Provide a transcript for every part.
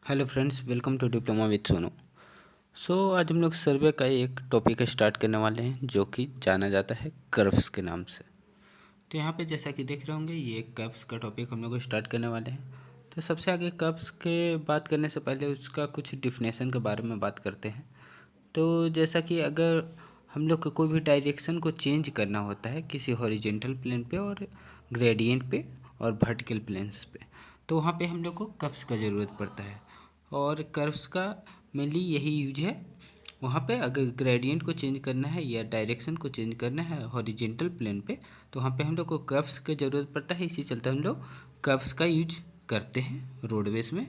Hello friends, welcome to diploma with Sonu. आज हम लोग सर्वे का एक टॉपिक स्टार्ट करने वाले हैं जो कि जाना जाता है कर्व्स के नाम से। तो यहाँ पे जैसा कि देख रहे होंगे, ये कर्व्स का टॉपिक हम लोग स्टार्ट करने वाले हैं। तो सबसे आगे कर्व्स के बात करने से पहले उसका कुछ डिफिनेशन के बारे में बात करते हैं। तो जैसा कि अगर हम लोग को कोई भी डायरेक्शन को चेंज करना होता है किसी हॉरिजेंटल प्लेन पे और ग्रेडियंट पे और वर्टिकल प्लेन्स पे, तो वहाँ पे हम लोग को कर्व्स का ज़रूरत पड़ता है। और कर्व्स का मेनली यही यूज है। वहाँ पे अगर ग्रेडियंट को चेंज करना है या डायरेक्शन को चेंज करना है हॉरिजेंटल प्लेन पे, तो वहाँ पे हम लोग को कर्व्स की ज़रूरत पड़ता है। इसी चलते हम लोग कर्व्स का यूज करते हैं रोडवेज में।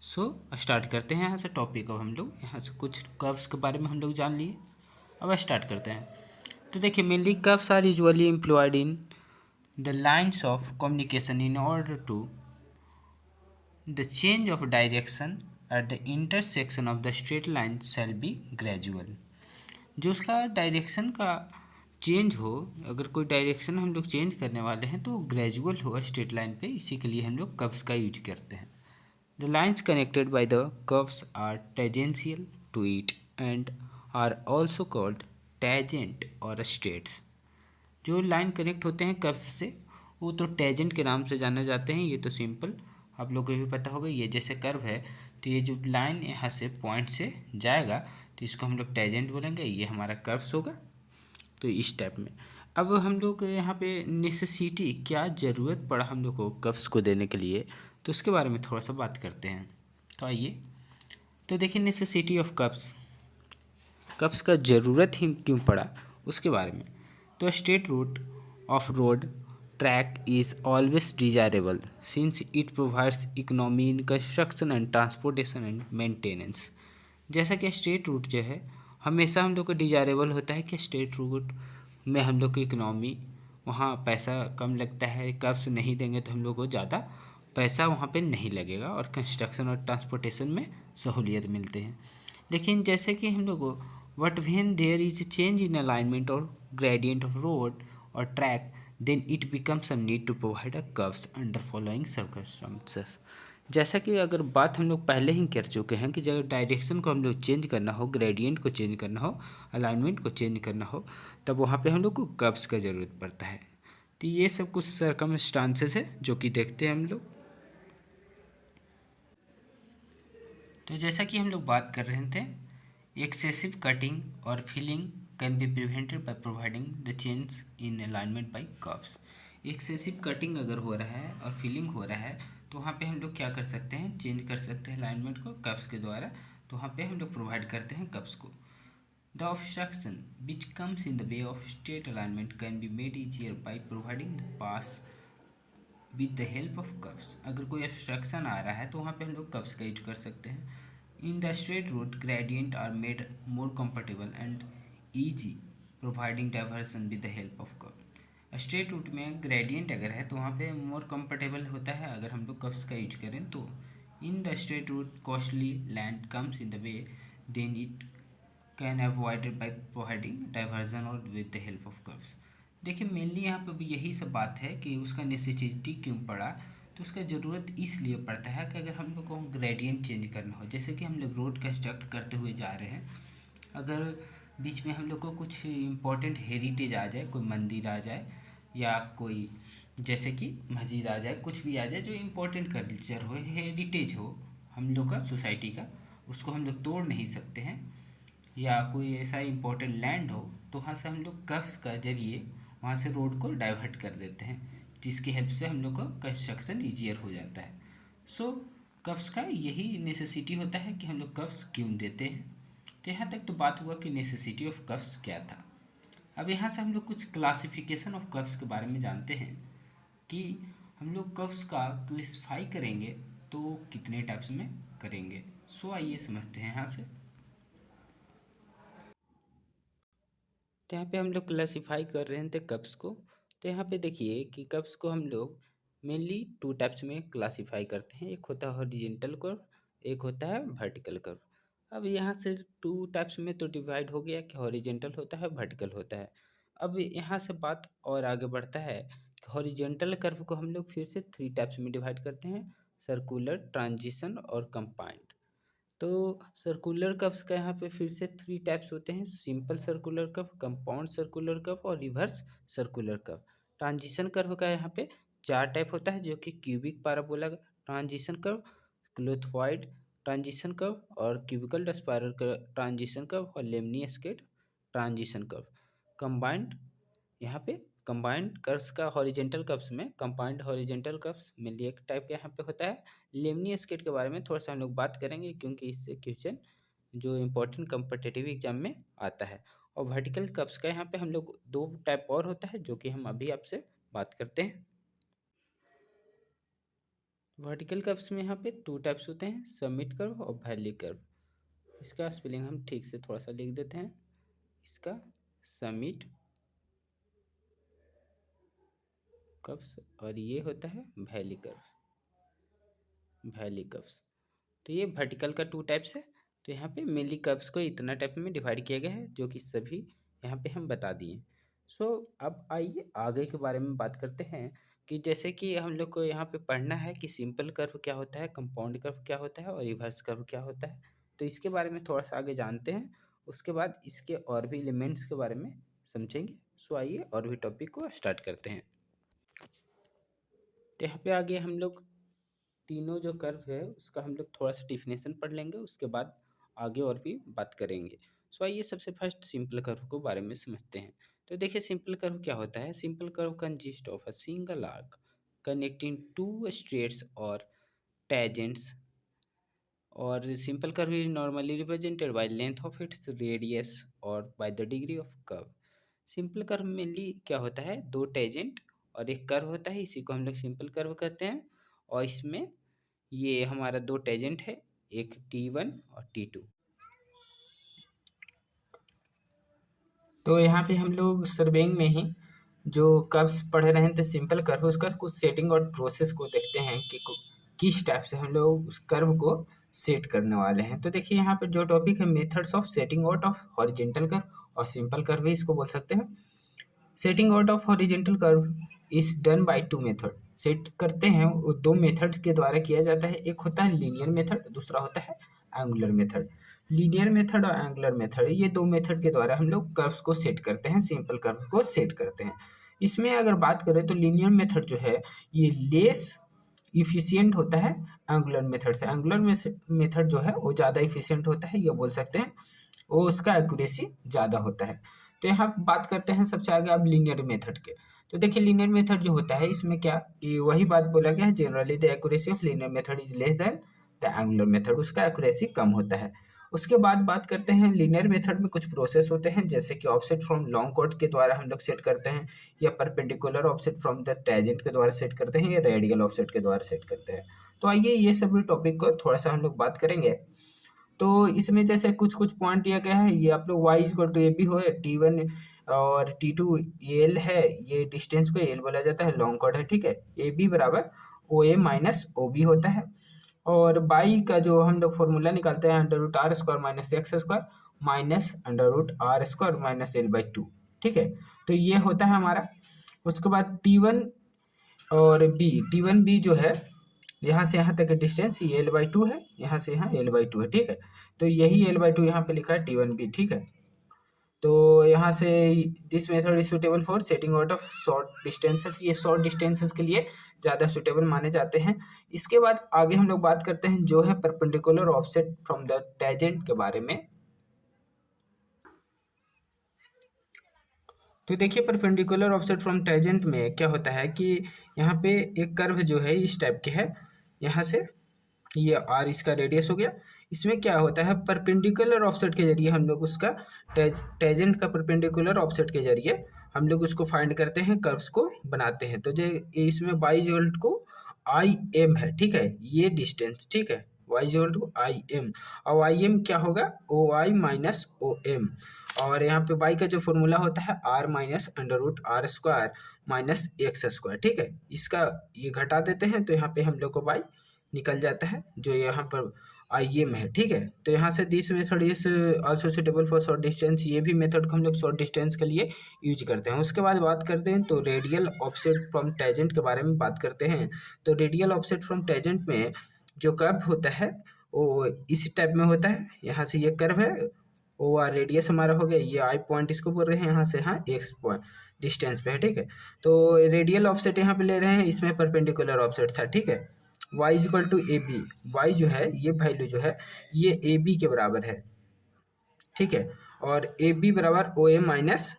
स्टार्ट करते हैं यहाँ से टॉपिक। अब हम लोग यहाँ से कुछ कर्व्स के बारे में हम लोग जान लिए। अब स्टार्ट करते हैं। तो देखिए, mainly curves are usually employed in the lines of communication in order to the change of direction at the intersection of the straight line shall be gradual। जो उसका डायरेक्शन का चेंज हो, अगर कोई डायरेक्शन हम लोग चेंज करने वाले हैं तो ग्रेजुअल होगा स्ट्रेट लाइन पे। इसी के लिए हम लोग कर्व्स का यूज करते हैं। The lines connected by the curves are tangential to it and are also called tangent or straights. जो लाइन कनेक्ट होते हैं कर्व्स से, वो तो टेजेंट के नाम से जाने जाते हैं। ये तो सिंपल आप लोगों को भी पता होगा। ये जैसे कर्व है, तो ये जो लाइन यहाँ से पॉइंट से जाएगा तो इसको हम लोग टेजेंट बोलेंगे। ये हमारा कर्व्स होगा। तो इस टाइप में अब हम लोग यहाँ पे नेसेसिटी, क्या ज़रूरत पड़ा हम लोग को कर्व्स को देने के लिए, तो उसके बारे में थोड़ा सा बात करते हैं। तो आइए, तो देखिए नेसेसिटी ऑफ कर्व्स, कर्व्स का ज़रूरत ही क्यों पड़ा उसके बारे में। तो straight route of road track is always desirable since it provides economy in construction and transportation and maintenance. जैसा कि स्ट्रेट रूट जो है, हमेशा हम लोग को डिजायरेबल होता है कि स्ट्रेट रूट में हम लोग की इकोनॉमी, वहाँ पैसा कम लगता है। कर्व्स नहीं देंगे तो हम लोग को ज़्यादा पैसा वहाँ पे नहीं लगेगा और कंस्ट्रक्शन और ट्रांसपोर्टेशन में सहूलियत मिलते हैं। लेकिन जैसे कि हम लोग what when there is change in alignment और ग्रेडियंट ऑफ रोड और track, then it becomes a need to provide a curves under following circumstances. जैसा कि अगर बात हम लोग पहले ही कर चुके हैं कि जब डायरेक्शन को हम लोग चेंज करना हो, ग्रेडियंट को चेंज करना हो, अलाइनमेंट को चेंज करना हो, तब वहाँ पे हम लोग को कर्व्स का ज़रूरत पड़ता है। तो ये सब कुछ सर्कमस्टांसेस है जो कि देखते हैं हम लोग। तो जैसा कि हम लोग बात कर रहे थे, एक्सेसिव कटिंग और filling can be prevented by providing the change in alignment by curves. Excessive cutting अगर हो रहा है और फिलिंग हो रहा है, तो वहाँ पे हम लोग क्या कर सकते हैं, चेंज कर सकते हैं अलाइनमेंट को कर्व्स के द्वारा। तो वहाँ पे हम लोग प्रोवाइड करते हैं कर्व्स को। The obstruction which comes in the way of straight alignment can be made easier by providing the pass with the help of curves. अगर कोई ऑब्स्ट्रक्शन आ रहा है तो वहाँ पे हम लोग कर्व्स का यूज कर सकते हैं। In the straight route gradient are made more comfortable and easy providing diversion with the help of curve. Straight route में ग्रेडियंट अगर है तो वहाँ पे मोर कंफर्टेबल होता है अगर हम लोग कर्व्स का यूज करें तो। In the straight route costly land comes in the way, then it can avoided by providing diversion or with the help of curves. देखिए, मेनली यहाँ पे भी यही सब बात है कि उसका नेसेसिटी क्यों पड़ा। तो उसका ज़रूरत इसलिए पड़ता है कि अगर हम लोग को ग्रेडियंट चेंज करना हो, जैसे कि हम लोग रोड कंस्ट्रक्ट करते हुए जा रहे हैं, अगर बीच में हम लोग को कुछ इम्पोर्टेंट हेरिटेज आ जाए, कोई मंदिर आ जाए या कोई जैसे कि मस्जिद आ जाए, कुछ भी आ जाए जो इम्पोर्टेंट कल्चर हो, हेरिटेज हो हम लोग का सोसाइटी का, उसको हम लोग तोड़ नहीं सकते हैं। या कोई ऐसा इम्पोर्टेंट लैंड हो, तो वहाँ से हम लोग कर्व्स का जरिए वहाँ से रोड को डाइवर्ट कर देते हैं, जिसकी हेल्प से हम लोग का कंस्ट्रक्शन ईजियर हो जाता है। सो कर्व्स का यही नेसेसिटी होता है कि हम लोग कर्व्स क्यों देते हैं। तो यहाँ तक तो बात हुआ कि नेसेसिटी ऑफ कर्व्स क्या था। अब यहाँ से हम लोग कुछ क्लासिफिकेशन ऑफ कर्व्स के बारे में जानते हैं कि हम लोग कर्व्स का क्लासिफाई करेंगे तो कितने टाइप्स में करेंगे। आइए समझते हैं यहाँ से। तो यहाँ पे हम लोग क्लासीफाई कर रहे थे कप्स को। तो यहाँ पे देखिए कि कप्स को हम लोग मेनली टू टाइप्स में क्लासीफाई करते हैं। एक होता है हॉरिजेंटल कर्व, एक होता है वर्टिकल कर्व। अब यहाँ से टू टाइप्स में तो डिवाइड हो गया कि हॉरिजेंटल होता है, वर्टिकल होता है। अब यहाँ से बात और आगे बढ़ता है कि हॉरिजेंटल कर्व को हम लोग फिर से थ्री टाइप्स में डिवाइड करते हैं, सर्कुलर, ट्रांजिशन और कंपाउंड। तो सर्कुलर कर्व्स का यहाँ पे फिर से 3 टाइप्स होते हैं, simple circular curve, compound circular curve और reverse circular curve. Transition curve का यहाँ पे 4 टाइप होता है, जो कि cubic parabola transition curve, clothoid transition curve और क्यूबिकल स्पाइरल ट्रांजिशन कर्व और लेमनी-स्केट ट्रांजिशन कर्व। कंबाइंड, यहाँ पे कंबाइंड कर्व्स का हॉरिजेंटल कर्व्स में कंबाइंड हॉरिजेंटल कर्व्स मेनली एक टाइप का यहाँ पे होता है। लेमनी स्केट के बारे में थोड़ा सा हम लोग बात करेंगे, क्योंकि इससे क्वेश्चन जो इम्पोर्टेंट कम्पिटिटिव एग्जाम में आता है। और वर्टिकल कर्व्स का यहाँ पे हम लोग 2 टाइप और होता है, जो कि हम अभी आपसे बात करते हैं। वर्टिकल कर्व्स में यहाँ पे 2 टाइप्स होते हैं, समिट कर्व और वैली कर्व। इसका स्पेलिंग हम ठीक से थोड़ा सा लिख देते हैं, इसका समिट कर्व्स और ये होता है वैली कर्व, वैली कर्व्स। तो ये वर्टिकल का 2 टाइप्स है। तो यहाँ पे मेनली कर्व्स को इतना टाइप में डिवाइड किया गया है, जो कि सभी यहाँ पे हम बता दिए। सो अब आइए आगे के बारे में बात करते हैं, कि जैसे कि हम लोग को यहाँ पे पढ़ना है कि सिंपल कर्व क्या होता है, कंपाउंड कर्व क्या होता है और रिवर्स कर्व क्या होता है। तो इसके बारे में थोड़ा सा आगे जानते हैं, उसके बाद इसके और भी एलिमेंट्स के बारे में समझेंगे। सो आइए और भी टॉपिक को स्टार्ट करते हैं। तो यहाँ पे आगे हम लोग तीनों जो कर्व है उसका हम लोग थोड़ा सा डिफिनेशन पढ़ लेंगे, उसके बाद आगे और भी बात करेंगे। सो आइए सबसे फर्स्ट सिंपल कर्व को बारे में समझते हैं। तो देखिए सिंपल कर्व क्या होता है। Simple curve consist of a single arc connecting 2 straights or tangents, और simple curve is normally represented by length of its radius और by the degree of curve. Simple curve mainly क्या होता है, 2 tangent और एक कर्व होता है, इसी को हम लोग सिंपल कर्व कहते हैं। और इसमें ये हमारा 2 टेजेंट है, एक T1 और T2। तो यहाँ पे हम लोग सर्वेइंग में ही जो कर्व्स पढ़ रहे थे सिंपल कर्व, उसका कुछ सेटिंग और प्रोसेस को देखते हैं कि किस टाइप से हम लोग उस कर्व को सेट करने वाले हैं। तो देखिए यहाँ पे जो टॉपिक है, methods of setting out of horizontal curve और सिंपल कर्व भी इसको बोल सकते हैं। Setting out of horizontal curve is done by 2 method. Set करते हैं वो 2 मेथड के द्वारा किया जाता है, एक होता है लीनियर मेथड, दूसरा होता है एंगुलर मेथड। लीनियर मेथड और एंगुलर मेथड, ये 2 मेथड के द्वारा हम लोग कर्व्स को सेट करते हैं, सिंपल कर्व को सेट करते हैं। इसमें अगर बात करें तो लीनियर मेथड जो है ये लेस इफिशियंट होता है एंगुलर मेथड से। एंगुलर मेथड जो है वो ज़्यादा इफिशियंट होता है, ये बोल सकते हैं, वो उसका एक्यूरेसी ज़्यादा होता है। तो यहाँ बात करते हैं सबसे आगे अब लीनियर मेथड के। तो देखिए लीनियर मेथड जो होता है इसमें क्या, कि वही बात बोला गया है, generally the accuracy of linear method is less than the angular method, उसका एक्यूरेसी कम होता है। उसके बाद बात करते हैं लीनियर मेथड में कुछ प्रोसेस होते हैं, जैसे कि ऑफसेट फ्रॉम लॉन्ग कॉर्ड के द्वारा हम लोग सेट करते हैं, या perpendicular offset from the tangent के द्वारा सेट करते हैं, या रेडियल ऑफसेट के द्वारा सेट करते हैं। तो आइए ये सभी टॉपिक को थोड़ा सा हम लोग बात करेंगे। तो इसमें जैसे कुछ कुछ पॉइंट दिया गया है, ये आप लोग y equal to A B हो, T1 और T2 एल है, ये डिस्टेंस को एल बोला जाता है, लॉन्ग कॉर्ड है, ठीक है। ए बी बराबर ओ ए माइनस ओ बी होता है। और बाई का जो हम लोग फॉर्मूला निकालते हैं, under root R square minus X square minus under root R square minus L by 2, ठीक है। तो ये होता है हमारा। उसके बाद T1 और बी, T1 बी जो है यहाँ से यहाँ तक का डिस्टेंस ये L/2 है, यहाँ से यहाँ L/2 है, ठीक है। तो यही L/2 यहाँ पे लिखा है T1 बी, ठीक है। तो यहाँ से this method is suitable for setting out of short distances, ये शॉर्ट डिस्टेंसेस के लिए ज़्यादा सुटेबल माने जाते हैं। इसके बाद आगे हम लोग बात करते हैं जो है perpendicular offset from the tangent के बारे में। तो देखिए परपेंडिकुलर ऑफसेट फ्रॉम टेंजेंट में क्या होता है कि यहाँ पे एक कर्व जो है इस टाइप के है, यहाँ से ये आर इसका रेडियस हो गया। इसमें क्या होता है, परपेंडिकुलर ऑफसेट के जरिए हम लोग उसका टेंजेंट का परपेंडिकुलर ऑफसेट के जरिए हम लोग उसको फाइंड करते हैं, कर्व्स को बनाते हैं। तो जो इसमें y equal to I M है, ठीक है, ये डिस्टेंस, ठीक है, y equal to I M, और आई एम क्या होगा, ओ आई माइनस ओ एम। और यहाँ पे y का जो फॉर्मूला होता है r minus under root R square minus X square, ठीक है। इसका ये घटा देते हैं तो यहाँ पे हम लोग को y निकल जाता है, जो यहाँ पर आई एम है, ठीक है। तो यहाँ से this method is also suitable for short distance, ये भी मेथड को हम लोग शॉर्ट डिस्टेंस के लिए यूज करते हैं। उसके बाद बात करते हैं तो रेडियल ऑफसेट फ्रॉम टेंजेंट के बारे में बात करते हैं। तो रेडियल ऑफसेट फ्रॉम टेंजेंट में जो कर्व होता है वो इस टाइप में होता है। यहाँ से ये कर्व है, ओ आर रेडियस हमारा हो गया, ये आई पॉइंट इसको बोल रहे हैं, यहाँ से हाँ एक्स पॉइंट डिस्टेंस पे है, ठीक है। तो रेडियल ऑफसेट यहाँ पे ले रहे हैं, इसमें परपेंडिकुलर ऑफसेट था, ठीक है। y is equal to A B, Y जो है ये वैल्यू जो है ये ए बी के बराबर है, ठीक है। और ए बी बराबर O M minus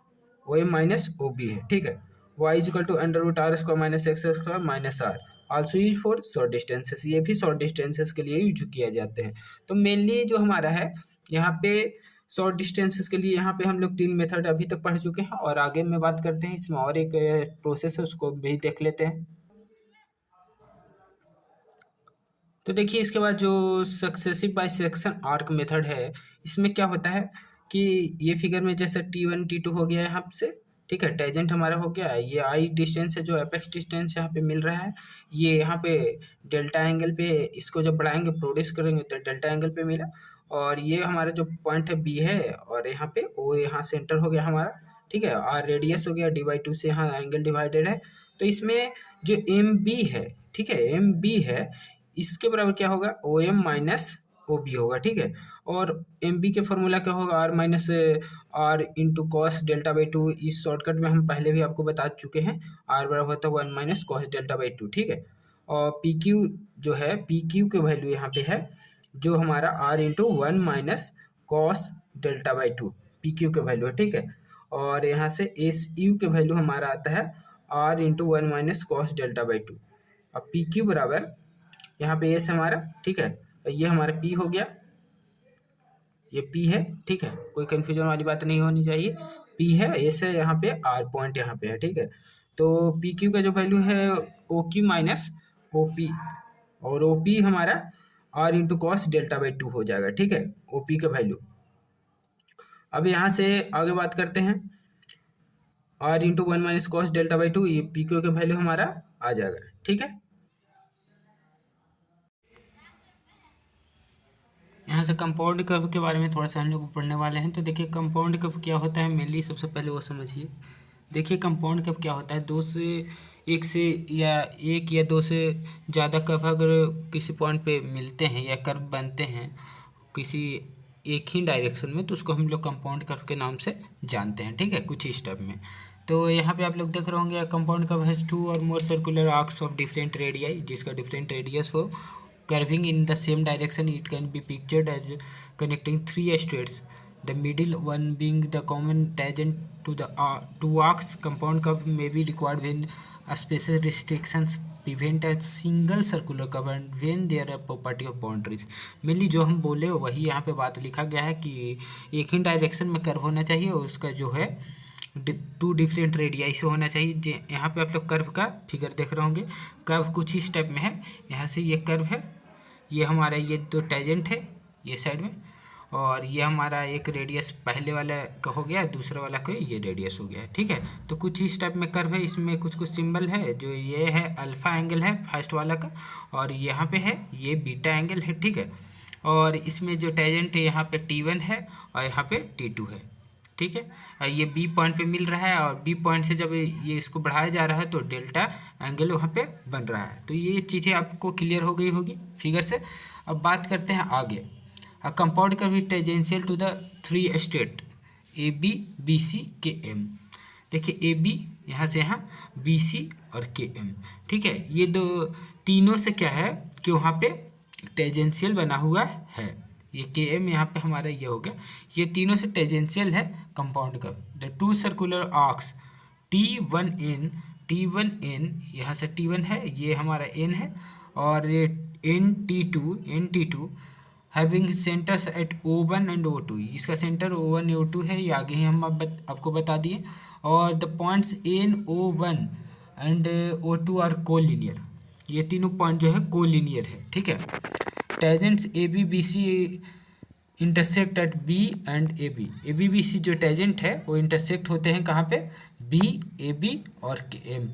O B है, ठीक है। y is equal to under root R square minus X square minus are also use for short distances, ये भी शॉर्ट डिस्टेंसेस के लिए यूज किया जाते हैं। तो मेनली जो हमारा है यहाँ पे शॉर्ट डिस्टेंसेस के लिए यहाँ पे हम लोग 3 मेथड अभी तक पढ़ चुके हैं, और आगे में बात करते हैं इसमें और एक प्रोसेस है उसको भी देख लेते हैं। तो देखिए इसके बाद जो सक्सेसिव बाइसेक्शन आर्क मेथड है, इसमें क्या होता है कि ये फिगर में जैसे T1 T2 हो गया यहाँ से, ठीक है। टेजेंट हमारा हो गया, ये आई डिस्टेंस है जो एपेक्स डिस्टेंस यहाँ पे मिल रहा है, ये यहाँ पे डेल्टा एंगल पे इसको जब बढ़ाएंगे प्रोड्यूस करेंगे तो डेल्टा एंगल पे मिला। और ये हमारा जो पॉइंट है बी है, और यहाँ पे ओ यहाँ सेंटर हो गया हमारा, ठीक है। और रेडियस हो गया D/2 से यहाँ एंगल डिवाइडेड है। तो इसमें जो एम बी है, ठीक है, एम बी है, इसके बराबर क्या होगा O M minus O B होगा, ठीक है। और एम बी के फॉर्मूला क्या होगा R minus R into cos delta by two, इस शॉर्टकट में हम पहले भी आपको बता चुके हैं, आर बराबर होता है 1 minus cos delta by to, ठीक है। और पी क्यू जो है, पी क्यू के वैल्यू यहाँ पे है जो हमारा R into 1 minus cos delta by two, P Q के वैल्यू है, ठीक है। और यहाँ से एस यू के वैल्यू हमारा आता है R into 1 minus cos delta by two. अब पी क्यू बराबर यहाँ पे एस हमारा, ठीक है, ये हमारा पी हो गया, ये पी है, ठीक है, कोई कंफ्यूजन वाली बात नहीं होनी चाहिए। पी है, एस है, यहाँ पे आर पॉइंट यहाँ पे है, ठीक है। तो पी क्यू का जो वैल्यू है O Q minus O P, और ओ पी हमारा R into cos delta by two हो जाएगा, ठीक है, ओ पी का वैल्यू। अब यहाँ से आगे बात करते हैं, R into 1 minus cos delta by two, ये पी क्यू का वैल्यू हमारा आ जाएगा, ठीक है। यहाँ से कंपाउंड कर्व के बारे में थोड़ा सा हम लोग पढ़ने वाले हैं। तो देखिए कंपाउंड कर्व क्या होता है, मेनली सबसे पहले वो समझिए। देखिए कंपाउंड कर्व क्या होता है, दो से एक या दो से ज़्यादा कर्व अगर किसी पॉइंट पे मिलते हैं या कर्व बनते हैं किसी एक ही डायरेक्शन में, तो उसको हम लोग कंपाउंड कर्व के नाम से जानते हैं, ठीक है, कुछ ही स्टेप में। तो यहाँ पे आप लोग देख रहे होंगे compound curve has 2 or more circular arcs of different radii, जिसका डिफरेंट रेडियस हो, curving in the same direction. It can be pictured as connecting 3 states, the middle one being the common tangent to the two arcs. Compound curve may be required when special restrictions prevent a single circular curve and when there are property of boundaries. Mainly जो हम बोले वही यहाँ पे बात लिखा गया है कि एक ही डायरेक्शन में कर्व होना चाहिए और उसका जो है 2 डिफरेंट रेडियाई से होना चाहिए। यहाँ पे आप लोग कर्व का फिगर देख रहे होंगे, कर्व कुछ ही स्टेप में है। यहाँ से ये कर्व है, ये हमारा ये 2 टेंजेंट है ये साइड में, और ये हमारा एक रेडियस पहले वाला का हो गया, दूसरा वाला का ये रेडियस हो गया, ठीक है। तो कुछ ही टाइप में कर्व है, इसमें कुछ कुछ सिंबल है, जो ये है अल्फ़ा एंगल है फर्स्ट वाला का, और यहाँ पे है ये बीटा एंगल है, ठीक है। और इसमें जो टेंजेंट है यहाँ पे T1 है और यहाँ पे T2 है, ठीक है। ये बी पॉइंट पे मिल रहा है और बी पॉइंट से जब ये इसको बढ़ाया जा रहा है तो डेल्टा एंगल वहाँ पे बन रहा है। तो ये चीज़ें आपको क्लियर हो गई होगी फिगर से। अब बात करते हैं आगे, a compound curve is tangential to the 3 state A B B C K M. देखिए ए बी यहाँ से यहाँ बी सी और के एम, ठीक है। ये दो तीनों से क्या है कि वहाँ पे टेंजेंशियल बना हुआ है, ये के एम यहाँ पे हमारा ये हो गया, ये तीनों से टेंजेंशियल है compound curve. The 2 circular arcs T1n यहाँ से T1 है, ये हमारा n है, और ये NT2 having centres eight O1 and O2, इसका सेंटर O1 O2 है, ये आगे ही हम आपको बता दिए। और the points NO1 and O2 are collinear, ये तीनों पॉइंट जो है कोलिनियर है, ठीक है। Tangents A B B C intersect at B and A B B C जो टेंजेंट है वो इंटरसेक्ट होते हैं कहाँ पे, बी ए बी और के एम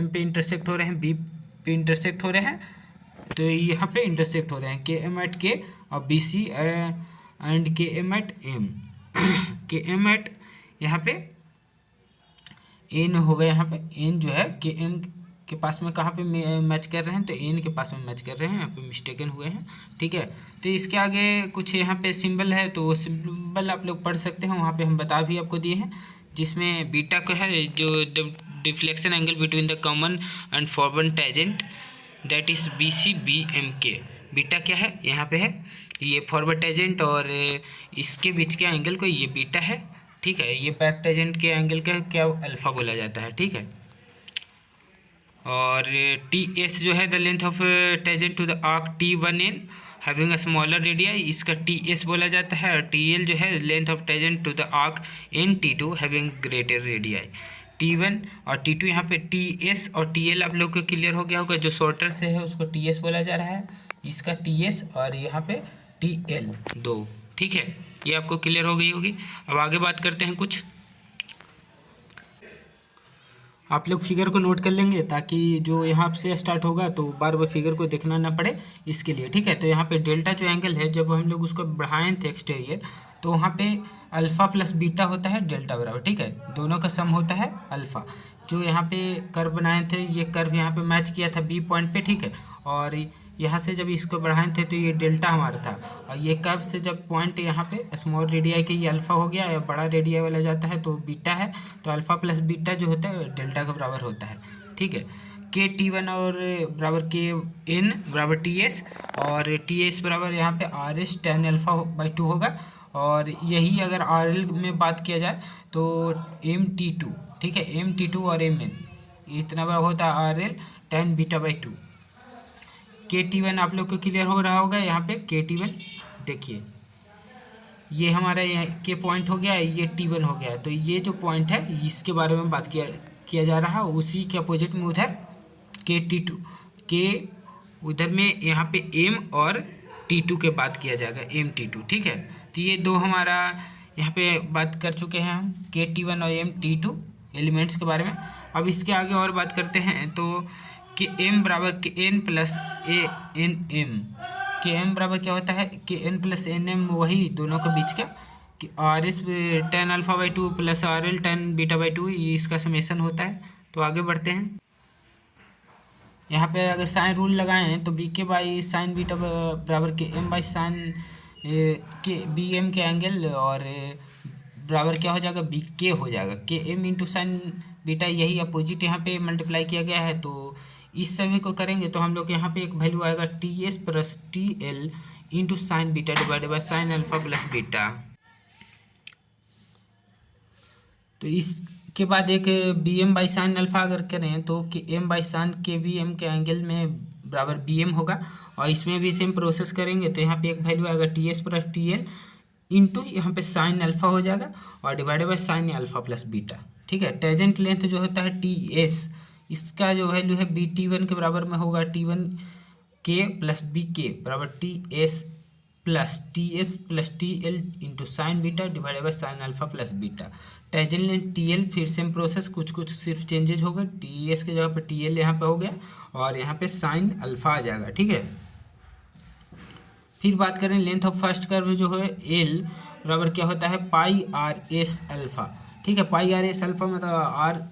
पे इंटरसेक्ट हो रहे हैं, बी पे इंटरसेक्ट हो रहे हैं, तो यहाँ पे इंटरसेक्ट हो रहे हैं के एम एट के और बी सी एंड के एम एट एम। के एम एट यहाँ पे एन हो गया, यहाँ पे एन जो है के एम के पास में कहाँ पे मैच कर रहे हैं, तो एन के पास में मैच कर रहे हैं, यहाँ पे मिस्टेकन हुए हैं। ठीक है, तो इसके आगे कुछ यहाँ पे सिंबल है, तो वो सिंबल आप लोग पढ़ सकते हैं, वहाँ पे हम बता भी आपको दिए हैं, जिसमें बीटा को है जो deflection angle between the common and forward tangent that is B C B M K. Beta क्या है, यहाँ पे है ये फॉरवर्ड टेंजेंट और इसके बीच के एंगल को ये बीटा है। ठीक है, ये बैक टेंजेंट के एंगल का क्या अल्फा बोला जाता है। ठीक है, और टी एस जो है the length of tangent to the arc T one N having a smaller radii, इसका टी एस बोला जाता है। और टी एल जो है length of tangent to the arc N T two having greater radii. T one और T two, यहाँ पे टी एस और टी एल आप लोग को क्लियर हो गया होगा। जो शॉर्टर से है उसको टी एस बोला जा रहा है, इसका टी एस और यहाँ पे टी एल दो। ठीक है, ये आपको क्लियर हो गई होगी। अब आगे बात करते हैं कुछ, आप लोग फिगर को नोट कर लेंगे ताकि जो यहाँ से स्टार्ट होगा तो बार बार फिगर को देखना ना पड़े, इसके लिए। ठीक है, तो यहाँ पे डेल्टा जो एंगल है, जब हम लोग उसको बढ़ाए थे एक्सटीरियर, तो वहाँ पे अल्फ़ा प्लस बीटा होता है डेल्टा बराबर। ठीक है, दोनों का सम होता है अल्फ़ा। जो यहाँ पे कर्व बनाए थे, ये कर्व यहाँ पे मैच किया था बी पॉइंट पे। ठीक है, और यहाँ से जब इसको बढ़ाए थे तो ये डेल्टा हमारा था, और ये कर्व से जब पॉइंट यहाँ पे स्मॉल रेडियाई के ये अल्फ़ा हो गया, या बड़ा रेडियाई वाला जाता है तो बीटा है। तो अल्फ़ा प्लस बीटा जो होता है डेल्टा के बराबर होता है। ठीक है, के टी वन और बराबर के एन बराबर टी एस, और टी एस बराबर यहाँ पे R S tan alpha by two होगा। और यही अगर आर एल में बात किया जाए तो एम टी टू। ठीक है, एम टी टू और एम एन इतना बड़ा होता है R L tan beta by two. K T one आप लोग को क्लियर हो रहा होगा, यहाँ पे के टी वन देखिए, ये हमारा यहाँ के पॉइंट हो गया, ये टी वन हो गया। तो ये जो पॉइंट है इसके बारे में बात किया जा रहा है, उसी के अपोजिट में उधर के टी टू के उधर में यहाँ पे एम और टी टू के बात किया जाएगा, एम टी टू। ठीक है, तो ये दो हमारा यहाँ पे बात कर चुके हैं हम, के टी वन और एम टी टू एलिमेंट्स के बारे में। अब इसके आगे और बात करते हैं, तो कि एम बराबर के N plus A N M. के एम बराबर क्या होता है, के एन प्लस एन एम, वही दोनों के बीच का कि R S tan alpha by two plus are L tan beta by two, ये इसका समेसन होता है। तो आगे बढ़ते हैं, यहाँ पे अगर साइन रूल लगाएं तो बी के बाई साइन बीटा बराबर के M by sine K B M के एंगल, और बराबर क्या हो जाएगा, बी के हो जाएगा के एम इंटू साइन बीटा। यही अपोजिट यहाँ पे मल्टीप्लाई किया गया है। तो इस सभी को करेंगे तो हम लोग यहाँ पे एक वैल्यू आएगा T S plus T L into sine beta divided by sine alpha plus beta. तो इसके बाद एक B M by sine alpha अगर करें तो K M by sine K B M के एंगल में बराबर बी एम होगा, और इसमें भी सेम प्रोसेस करेंगे तो यहाँ पे एक वैल्यू आएगा T S plus T L into यहाँ पे साइन अल्फा हो जाएगा, और divided by sine alpha plus beta. ठीक है, टेंजेंट लेंथ जो होता है टी एस, इसका जो वैल्यू है बी टी वन के बराबर में होगा टी वन के प्लस बी के बराबर T S plus T L into sine beta divided by sine alpha plus beta. Tangent length T L फिर सेम प्रोसेस, कुछ सिर्फ चेंजेज हो गए, टी एस के जगह पे टी एल यहाँ पे हो गया, और यहाँ पे साइन अल्फा आ जाएगा। ठीक है, फिर बात करें लेंथ ऑफ फर्स्ट कर्व जो है एल बराबर क्या होता है पाई आर एस अल्फा। ठीक है, पाई आर एस अल्फा मतलब आर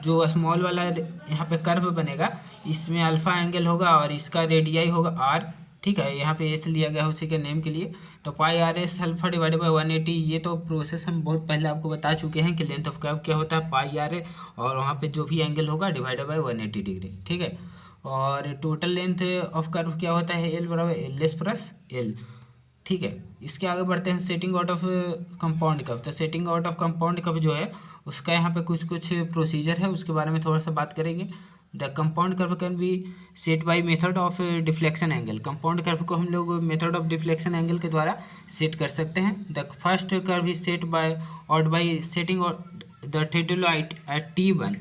जो स्मॉल वाला यहाँ पे कर्व बनेगा, इसमें अल्फा एंगल होगा और इसका रेडियाई होगा आर। ठीक है, यहाँ पे एस लिया गया उसी के नेम के लिए। तो pi R S alpha divided by 180, ये तो प्रोसेस हम बहुत पहले आपको बता चुके हैं कि लेंथ ऑफ कर्व क्या होता है पाई आर ए, और वहाँ पे जो भी एंगल होगा डिवाइडेड बाई 180 डिग्री। ठीक है, और टोटल लेंथ ऑफ कर्व क्या होता है एल बराबर एल एस प्लस एल। ठीक है, इसके आगे बढ़ते हैं setting out of compound curve. तो setting out of compound curve जो है उसका यहाँ पे कुछ प्रोसीजर है, उसके बारे में थोड़ा सा बात करेंगे। The compound curve can be set by method of deflection angle. Compound curve को हम लोग मेथड ऑफ डिफ्लेक्शन एंगल के द्वारा सेट कर सकते हैं। The first curve is set by out by setting the theodolite at T one,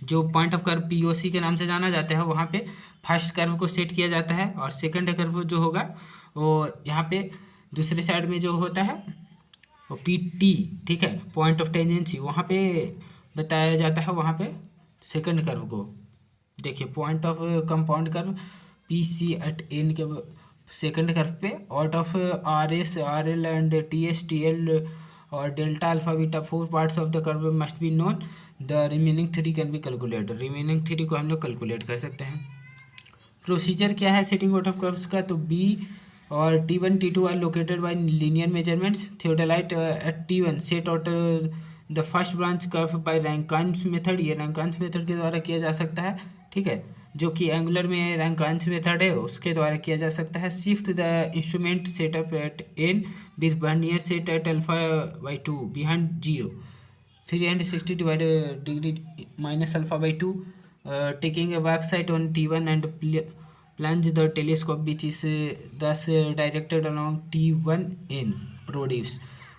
जो point of curve P O C के नाम से जाना जाता है, वहाँ पे फर्स्ट कर्व को सेट किया जाता है, और सेकंड कर्व जो होगा वो यहाँ पे दूसरे साइड में जो होता है वो पी टी। ठीक है, पॉइंट ऑफ टेंजेंसी वहाँ पे बताया जाता है, वहाँ पे सेकंड कर्व को देखिए point of compound curve PC@N के सेकंड कर्व पे, out of RS, RL and TS, TL और delta alpha beta 4 parts of the curve must be known, the remaining 3 can be calculated. Remaining 3 को हम लोग calculate कर सकते हैं। Procedure क्या है सेटिंग आउट ऑफ कर्व्स का, तो B और T1 T2 are located by linear measurements. Theodolite at T1 set out the first branch curve by Rankine's method. ये रैंकाइन्स मेथड के द्वारा किया जा सकता है, ठीक है, जो कि एंगुलर में रैंकाइन्स मेथड है उसके द्वारा किया जा सकता है। Shift the instrument setup at N with vernier set at α/2 behind 0, 360 degree minus α/2, taking a back sight on T1 and plunge the telescope which is thus directed along T1N produce.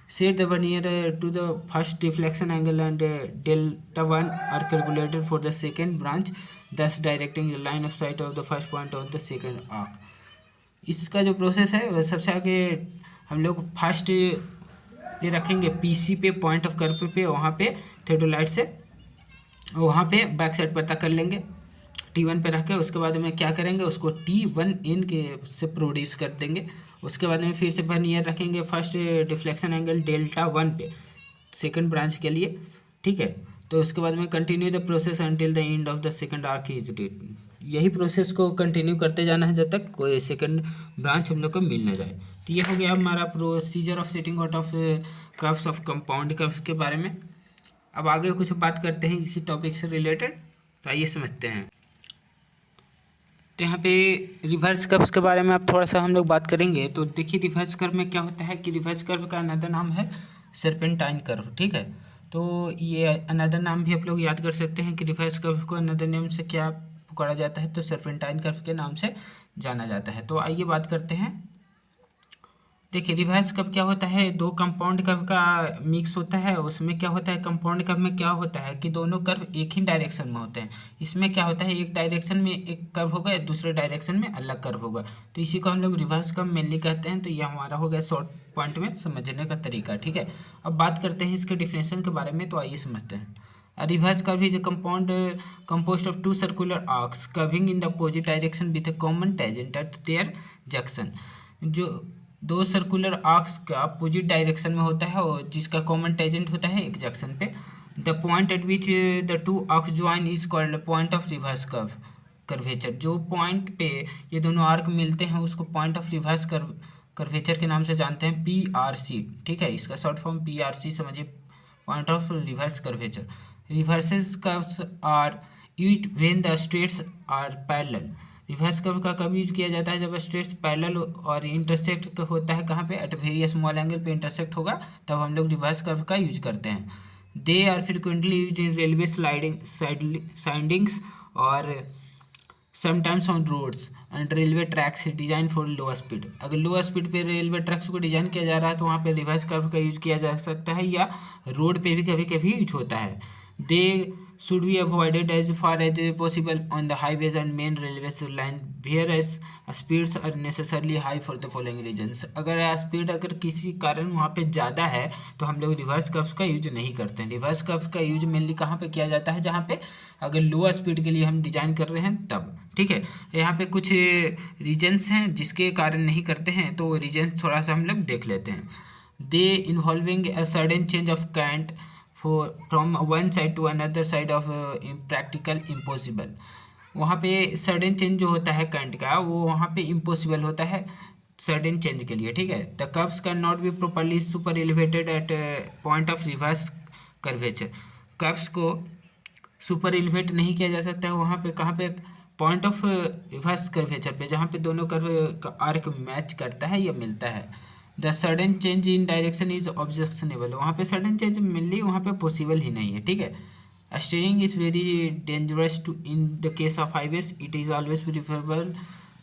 Set the vernier to the first deflection angle and delta 1 are calculated for the second branch, thus directing the line of sight of the first point on the second arc. इसका जो process है वह सबसे आगे हम लोग first ये रखेंगे PC पे, पॉइंट ऑफ कर्व पे, वहाँ पे थियोडोलाइट से वहाँ पे बैक साइड पता कर लेंगे T1 पे रख के। उसके बाद में क्या करेंगे, उसको T1N के से प्रोड्यूस कर देंगे। उसके बाद में फिर से वर्नियर रखेंगे फर्स्ट डिफ्लेक्शन एंगल डेल्टा 1 पे सेकंड ब्रांच के लिए, ठीक है। तो उसके बाद में continue the process until the end of the second arc is that. यही प्रोसेस को कंटिन्यू करते जाना है जब तक कोई सेकंड ब्रांच हम लोग को मिल ना जाए। तो ये हो गया हमारा procedure of setting out of curves of compound curves के बारे में। अब आगे कुछ बात करते हैं इसी टॉपिक से रिलेटेड, तो आइए समझते हैं। तो यहाँ पे रिवर्स कर्व्स के बारे में अब थोड़ा सा हम लोग बात करेंगे। तो देखिए रिवर्स कर्व में क्या होता है कि रिवर्स कर्व का अनदर नाम है सर्पेंटाइन कर्व, ठीक है। तो ये अनदर नाम भी आप लोग याद कर सकते हैं कि रिवर्स कर्व को अनदर नेम से क्या पुकारा जाता है, तो सर्पेंटाइन कर्व के नाम से जाना जाता है। तो आइए बात करते हैं। देखिए रिवर्स कर्व क्या होता है, दो कंपाउंड कर्व का मिक्स होता है। उसमें क्या होता है, कंपाउंड कर्व में क्या होता है कि दोनों कर्व एक ही डायरेक्शन में होते हैं। इसमें क्या होता है, एक डायरेक्शन में एक कर्व होगा, दूसरे डायरेक्शन में अलग कर्व होगा, तो इसी को हम लोग रिवर्स कर्व मेनली कहते हैं। तो ये हमारा हो गया शॉर्ट पॉइंट में समझने का तरीका, ठीक है। अब बात करते हैं इसके डिफिनेशन के बारे में, तो आइए समझते हैं। A reverse curve is a compound composed of two circular arcs curving in the opposite direction with a common tangent at their junction। जो दो सर्कुलर आर्क्स का अपोजिट डायरेक्शन में होता है और जिसका कॉमन टेंजेंट होता है एक जंक्शन पे। The point eight which the two arcs join is called point of reverse curvature. जो पॉइंट पे ये दोनों आर्क मिलते हैं उसको पॉइंट ऑफ रिवर्स कर्वेचर के नाम से जानते हैं, PRC, ठीक है। इसका शॉर्ट फॉर्म PRC समझिए, point of reverse curvature. Reverses curves are used when the straights are parallel. Reverse curve का कब यूज किया जाता है, जब स्ट्रेट्स पैरेलल और इंटरसेक्ट होता है, कहाँ पे, एट वेरियस स्मॉल एंगल पे इंटरसेक्ट होगा, तब हम लोग रिवर्स कर्व का यूज करते हैं। They are frequently use in railway sidings और sometimes on roads and railway tracks design for low speed. अगर लो स्पीड पे रेलवे ट्रैक्स को डिजाइन किया जा रहा है तो वहाँ पे रिवर्स कर्व का यूज किया जा सकता है, या रोड पे भी कभी कभी यूज होता है। दे should be avoided as far as possible on the highways and main railway line whereas speeds are necessarily high for the following reasons। अगर स्पीड अगर किसी कारण वहाँ पे ज़्यादा है तो हम लोग रिवर्स कर्व्स का यूज नहीं करते हैं। रिवर्स कर्व्स का यूज मेनली कहाँ पे किया जाता है, जहाँ पे अगर लो स्पीड के लिए हम डिजाइन कर रहे हैं तब, ठीक है। यहाँ पे कुछ रीजन्स हैं जिसके कारण नहीं करते हैं, तो रीजन्स थोड़ा सा हम लोग देख लेते हैं। They involving a sudden change of kind from one side to another side of practical impossible. वहाँ पे सडन चेंज जो होता है करंट का वो वहाँ पे इम्पॉसिबल होता है सडन चेंज के लिए, ठीक है। The curves can not be properly super elevated at point of reverse curvature. Curves को सुपर एलिवेट नहीं किया जा सकता है वहाँ पे, कहाँ पे, पॉइंट ऑफ रिवर्स कर्वेचर पे, जहाँ पे दोनों कर्व का आर्क मैच करता है या मिलता है। The sudden change in direction is objectionable. वहाँ पे सडन चेंज मिलनी वहाँ पे पॉसिबल ही नहीं है, ठीक है। Steering is very dangerous to in the case of highways. It is always preferable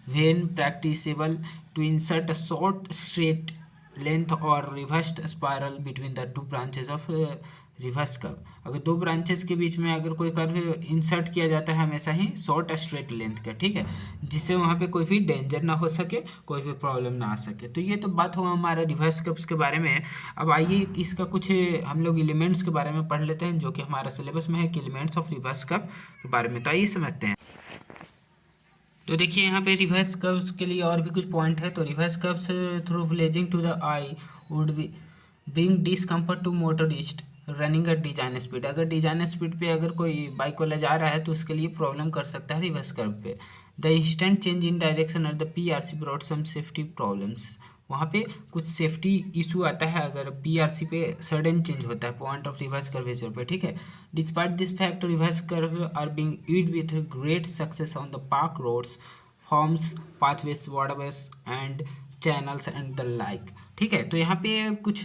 when practicable to insert a short straight length or reversed spiral between the two branches of reverse curve. अगर दो branches के बीच में अगर कोई curve insert किया जाता है हमेशा ही शॉर्ट स्ट्रेट लेंथ का, ठीक है, जिससे वहाँ पे कोई भी डेंजर ना हो सके, कोई भी प्रॉब्लम ना आ सके। तो ये तो बात हुआ हमारा रिवर्स कर्व्स के बारे में। अब आइए इसका कुछ हम लोग एलिमेंट्स के बारे में पढ़ लेते हैं, जो कि हमारा सिलेबस में है कि एलिमेंट्स ऑफ रिवर्स कर्व के बारे में। तो आइए समझते हैं। तो देखिए यहाँ पे रिवर्स कर्व्स के लिए और भी कुछ पॉइंट है। तो reverse curves through pleasing to the eye would be bring discomfort to motorist running at design speed. अगर डिजाइन स्पीड पे अगर कोई बाइक वाला जा रहा है तो उसके लिए प्रॉब्लम कर सकता है रिवर्स कर्व पे। The instant change in direction at the PRC brought some safety problems. वहाँ पे कुछ सेफ्टी इशू आता है अगर पीआरसी पे सडन चेंज होता है पॉइंट ऑफ रिवर्स कर्वेचर पे, ठीक है। Despite this fact reverse curve are being used with great success on the park roads forms pathways waterways and channels and the like, ठीक है। तो यहाँ पे कुछ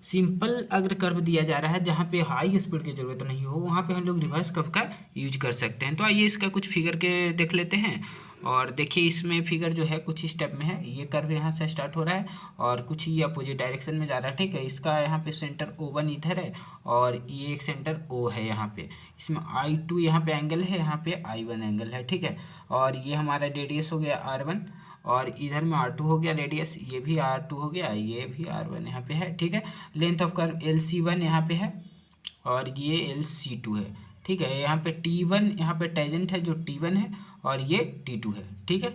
सिंपल अगर कर्व दिया जा रहा है जहाँ पे हाई स्पीड की ज़रूरत नहीं हो वहाँ पे हम लोग रिवर्स कर्व का यूज कर सकते हैं। तो आइए इसका कुछ फिगर के देख लेते हैं। और देखिए इसमें फिगर जो है कुछ स्टेप में है। ये कर्व यहाँ से स्टार्ट हो रहा है और कुछ ही अपोजिट डायरेक्शन में जा रहा है, ठीक है। इसका यहाँ पे सेंटर O1 इधर है और ये एक सेंटर O है यहाँ पे। इसमें I2 यहाँ पे एंगल है, यहाँ पे I1 एंगल है, ठीक है। और ये हमारा रेडियस हो गया R1 और इधर में R2 हो गया रेडियस, ये भी R2 हो गया, ये भी R1 यहाँ पे है, ठीक है। लेंथ ऑफ कर्व LC1 यहाँ पे है और ये LC2 है, ठीक है। यहाँ पे T1 यहाँ पे टेंजेंट है जो T1 है और ये T2 है, ठीक है।